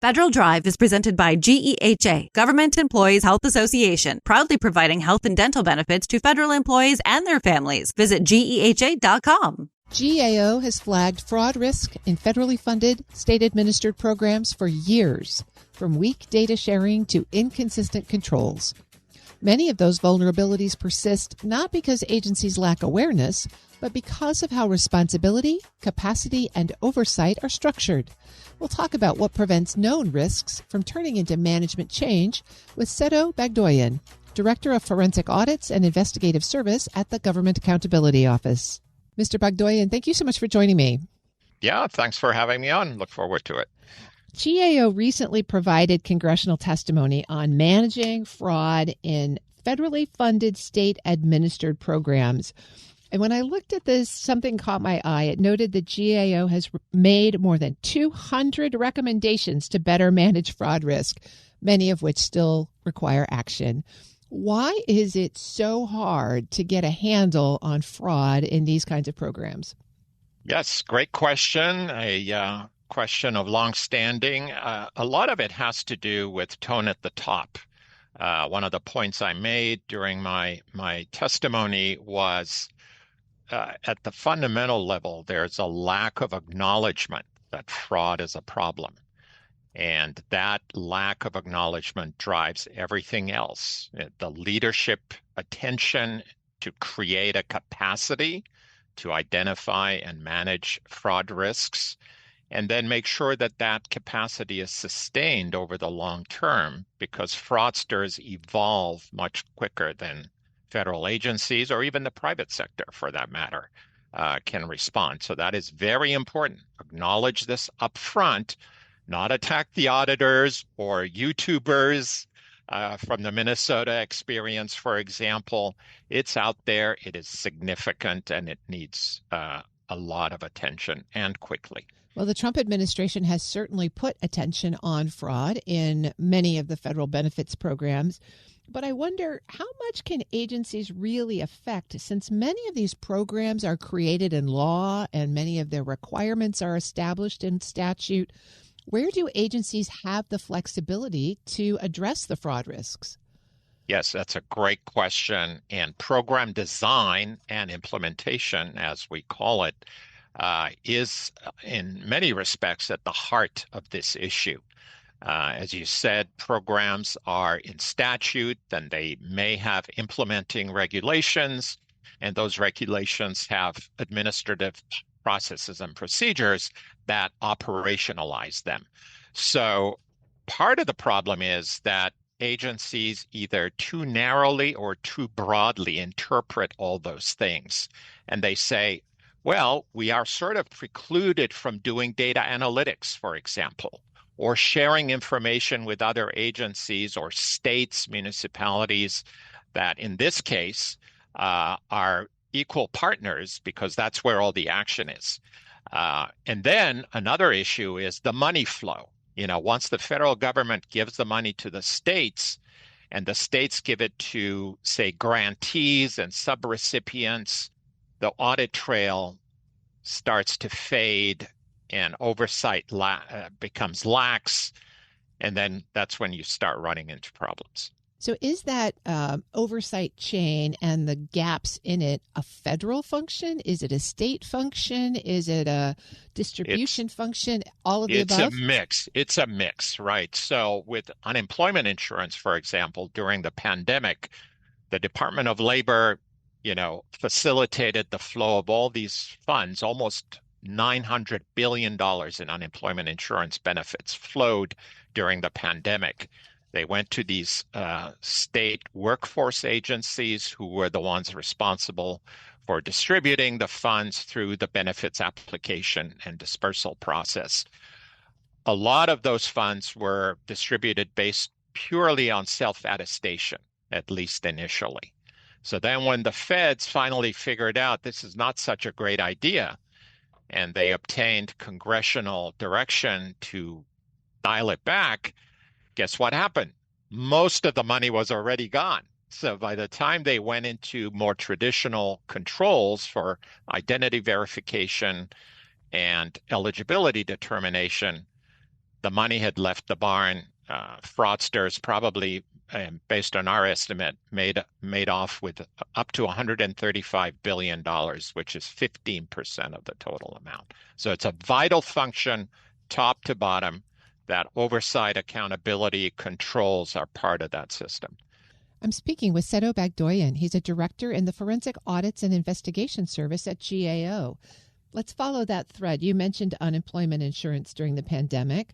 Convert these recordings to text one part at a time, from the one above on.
Federal Drive is presented by GEHA, Government Employees Health Association, proudly providing health and dental benefits to federal employees and their families. Visit GEHA.com. GAO has flagged fraud risk in federally funded, state-administered programs for years, from weak data sharing to inconsistent controls. Many of those vulnerabilities persist not because agencies lack awareness, but because of how responsibility, capacity, and oversight are structured. We'll talk about what prevents known risks from turning into management change with Seto Bagdoyan, Director of Forensic Audits and Investigative Service at the Government Accountability Office. Mr. Bagdoyan, thank you so much for joining me. Yeah, thanks for having me on. Look forward to it. GAO recently provided congressional testimony on managing fraud in federally funded state-administered programs. And when I looked at this, something caught my eye. It noted that GAO has made more than 200 recommendations to better manage fraud risk, many of which still require action. Why is it so hard to get a handle on fraud in these kinds of programs? Yes, great question. A question of longstanding. A lot of it has to do with tone at the top. One of the points I made during my testimony was at the fundamental level, there's a lack of acknowledgement that fraud is a problem. And that lack of acknowledgement drives everything else. The leadership attention to create a capacity to identify and manage fraud risks, and then make sure that that capacity is sustained over the long term, because fraudsters evolve much quicker than federal agencies or even the private sector, for that matter, can respond. So that is very important. Acknowledge this up front, not attack the auditors or YouTubers from the Minnesota experience, for example. It's out there, it is significant, and it needs a lot of attention and quickly. Well, the Trump administration has certainly put attention on fraud in many of the federal benefits programs. But I wonder, how much can agencies really affect, since many of these programs are created in law and many of their requirements are established in statute? Where do agencies have the flexibility to address the fraud risks? Yes, that's a great question. And program design and implementation, as we call it, is in many respects at the heart of this issue. As you said, programs are in statute, then they may have implementing regulations, and those regulations have administrative processes and procedures that operationalize them. So part of the problem is that agencies either too narrowly or too broadly interpret all those things. And they say, well, we are sort of precluded from doing data analytics, for example, or sharing information with other agencies or states, municipalities that in this case are equal partners, because that's where all the action is. And then another issue is the money flow. You know, once the federal government gives the money to the states and the states give it to, say, grantees and subrecipients, the audit trail starts to fade and oversight becomes lax, and then that's when you start running into problems. So is that oversight chain and the gaps in it a federal function? Is it a state function? Is it a distribution function? All of the above? It's a mix, right? So with unemployment insurance, for example, during the pandemic, the Department of Labor, facilitated the flow of all these funds. Almost $900 billion in unemployment insurance benefits flowed during the pandemic. They went to these state workforce agencies who were the ones responsible for distributing the funds through the benefits application and dispersal process. A lot of those funds were distributed based purely on self-attestation, at least initially. So then when the feds finally figured out this is not such a great idea, and they obtained congressional direction to dial it back, guess what happened? Most of the money was already gone. So by the time they went into more traditional controls for identity verification and eligibility determination, the money had left the barn. Fraudsters probably, based on our estimate, made off with up to $135 billion, which is 15% of the total amount. So it's a vital function, top to bottom, that oversight, accountability, controls are part of that system. I'm speaking with Seto Bagdoyan. He's a director in the Forensic Audits and Investigation Service at GAO. Let's follow that thread. You mentioned unemployment insurance during the pandemic.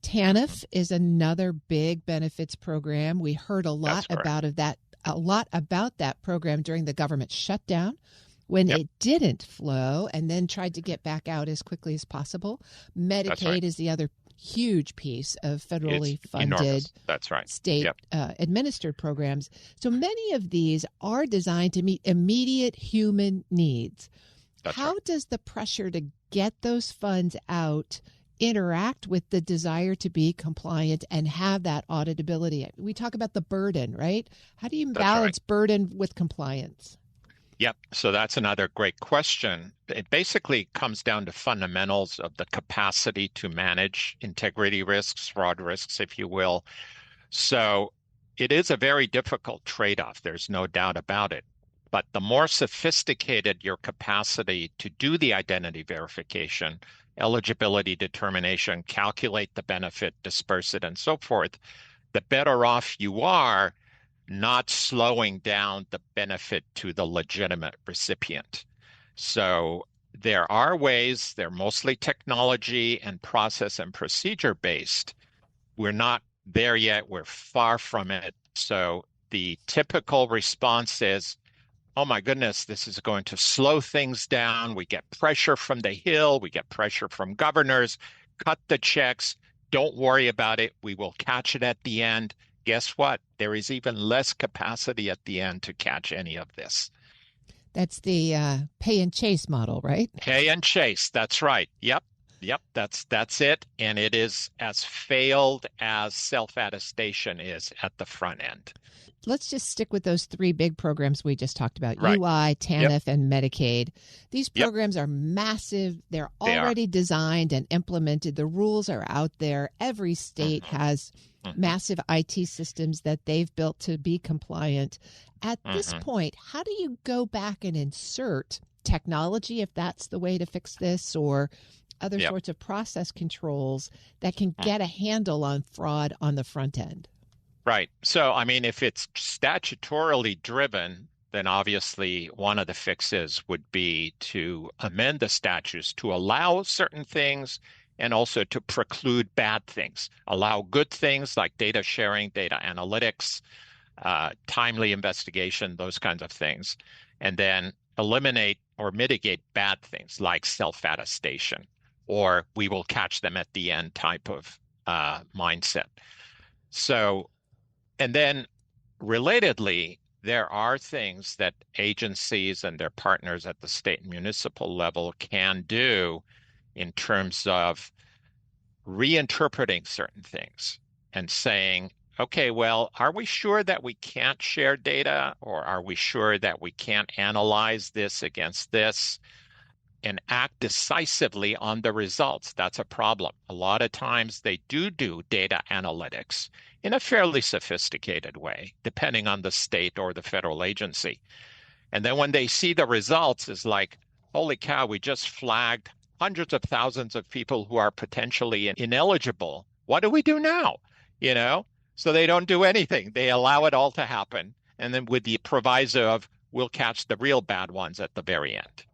TANF is another big benefits program. We heard a lot about that program during the government shutdown when it didn't flow and then tried to get back out as quickly as possible. Medicaid is the other huge piece of federally funded state administered programs. So many of these are designed to meet immediate human needs. How does the pressure to get those funds out interact with the desire to be compliant and have that auditability? We talk about the burden, right? How do you balance burden with compliance? Yep. So that's another great question. It basically comes down to fundamentals of the capacity to manage integrity risks, fraud risks, if you will. So it is a very difficult trade-off. There's no doubt about it. But the more sophisticated your capacity to do the identity verification, eligibility determination, calculate the benefit, disperse it, and so forth, the better off you are not slowing down the benefit to the legitimate recipient. So there are ways, they're mostly technology and process and procedure based. We're not there yet. We're far from it. So the typical response is, oh my goodness, this is going to slow things down. We get pressure from the Hill. We get pressure from governors. Cut the checks. Don't worry about it. We will catch it at the end. Guess what? There is even less capacity at the end to catch any of this. That's the pay and chase model, right? Pay and chase. That's right. Yep. That's it. And it is as failed as self-attestation is at the front end. Let's just stick with those three big programs we just talked about, UI, TANF, and Medicaid. These programs are massive. They're already designed and implemented. The rules are out there. Every state has massive IT systems that they've built to be compliant. At this point, how do you go back and insert technology, if that's the way to fix this, or other sorts of process controls that can get a handle on fraud on the front end? Right. So, I mean, if it's statutorily driven, then obviously one of the fixes would be to amend the statutes to allow certain things and also to preclude bad things, allow good things like data sharing, data analytics, timely investigation, those kinds of things, and then eliminate or mitigate bad things like self-attestation, or we will catch them at the end type of mindset. So, and then relatedly, there are things that agencies and their partners at the state and municipal level can do in terms of reinterpreting certain things and saying, okay, well, are we sure that we can't share data, or are we sure that we can't analyze this against this and act decisively on the results? That's a problem. A lot of times they do data analytics in a fairly sophisticated way, depending on the state or the federal agency. And then when they see the results, it's like, holy cow, we just flagged hundreds of thousands of people who are potentially ineligible. What do we do now? So they don't do anything. They allow it all to happen. And then with the proviso of, we'll catch the real bad ones at the very end.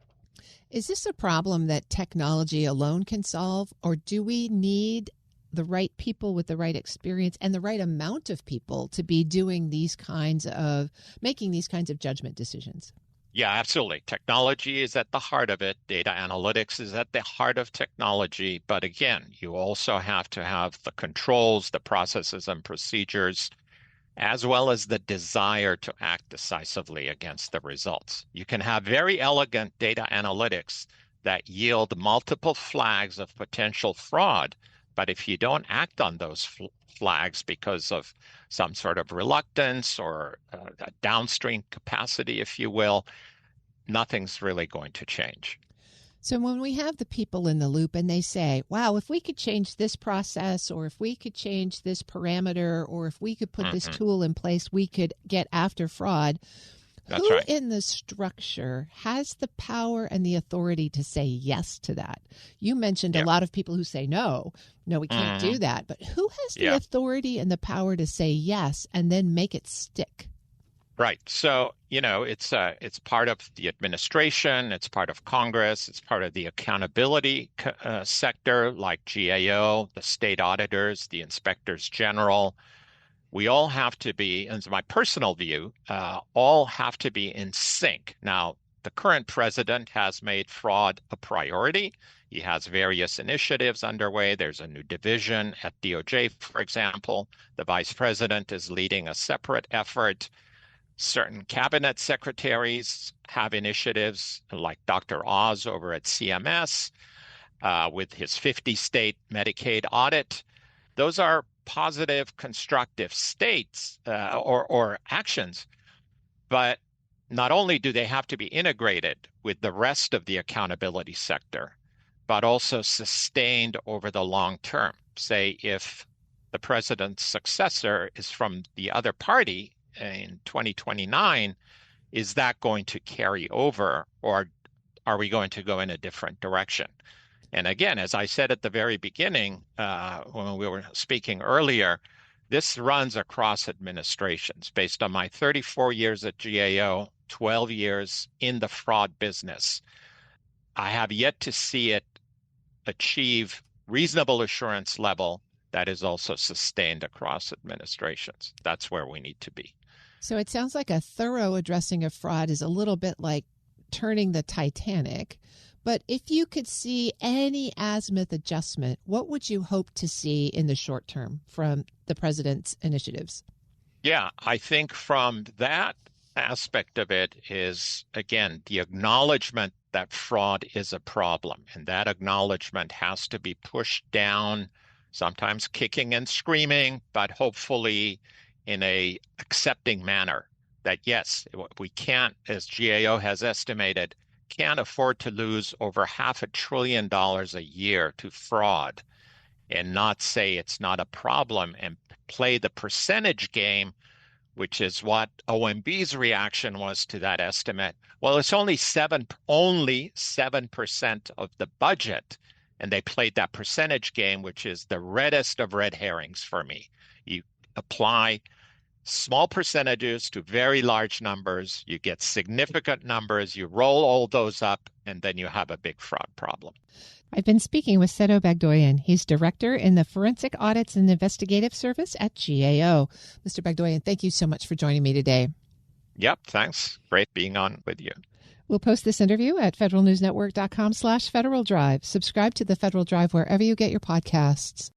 Is this a problem that technology alone can solve, or do we need the right people with the right experience and the right amount of people to be doing making these kinds of judgment decisions? Yeah, absolutely. Technology is at the heart of it. Data analytics is at the heart of technology. But again, you also have to have the controls, the processes and procedures, as well as the desire to act decisively against the results. You can have very elegant data analytics that yield multiple flags of potential fraud, but if you don't act on those flags because of some sort of reluctance or a downstream capacity, if you will, nothing's really going to change. So when we have the people in the loop and they say, wow, if we could change this process, or if we could change this parameter, or if we could put this tool in place, we could get after fraud. That's Who right. in the structure has the power and the authority to say yes to that? You mentioned a lot of people who say no, we can't do that. But who has the authority and the power to say yes and then make it stick? Right. So, it's part of the administration, it's part of Congress, it's part of the accountability sector like GAO, the state auditors, the inspectors general. We all have to be, and it's my personal view, all have to be in sync. Now, the current president has made fraud a priority. He has various initiatives underway. There's a new division at DOJ, for example. The vice president is leading a separate effort. Certain cabinet secretaries have initiatives like Dr. Oz over at CMS with his 50-state Medicaid audit. Those are positive, constructive states or actions, but not only do they have to be integrated with the rest of the accountability sector, but also sustained over the long term. Say if the president's successor is from the other party in 2029, is that going to carry over, or are we going to go in a different direction? And again, as I said at the very beginning, when we were speaking earlier, this runs across administrations. Based on my 34 years at GAO, 12 years in the fraud business, I have yet to see it achieve reasonable assurance level that is also sustained across administrations. That's where we need to be. So it sounds like a thorough addressing of fraud is a little bit like turning the Titanic. But if you could see any azimuth adjustment, what would you hope to see in the short term from the president's initiatives? Yeah, I think from that aspect of it is, again, the acknowledgement that fraud is a problem. And that acknowledgement has to be pushed down, sometimes kicking and screaming, but hopefully in a accepting manner that, yes, we can't, as GAO has estimated, can't afford to lose over $500 billion a year to fraud and not say it's not a problem and play the percentage game, which is what OMB's reaction was to that estimate. Well, it's only 7% of the budget. And they played that percentage game, which is the reddest of red herrings for me. You apply small percentages to very large numbers, you get significant numbers, you roll all those up, and then you have a big fraud problem. I've been speaking with Seto Bagdoyan. He's director in the Forensic Audits and Investigative Service at GAO. Mr. Bagdoyan, thank you so much for joining me today. Yep, thanks. Great being on with you. We'll post this interview at federalnewsnetwork.com/Federal Drive. Subscribe to the Federal Drive wherever you get your podcasts.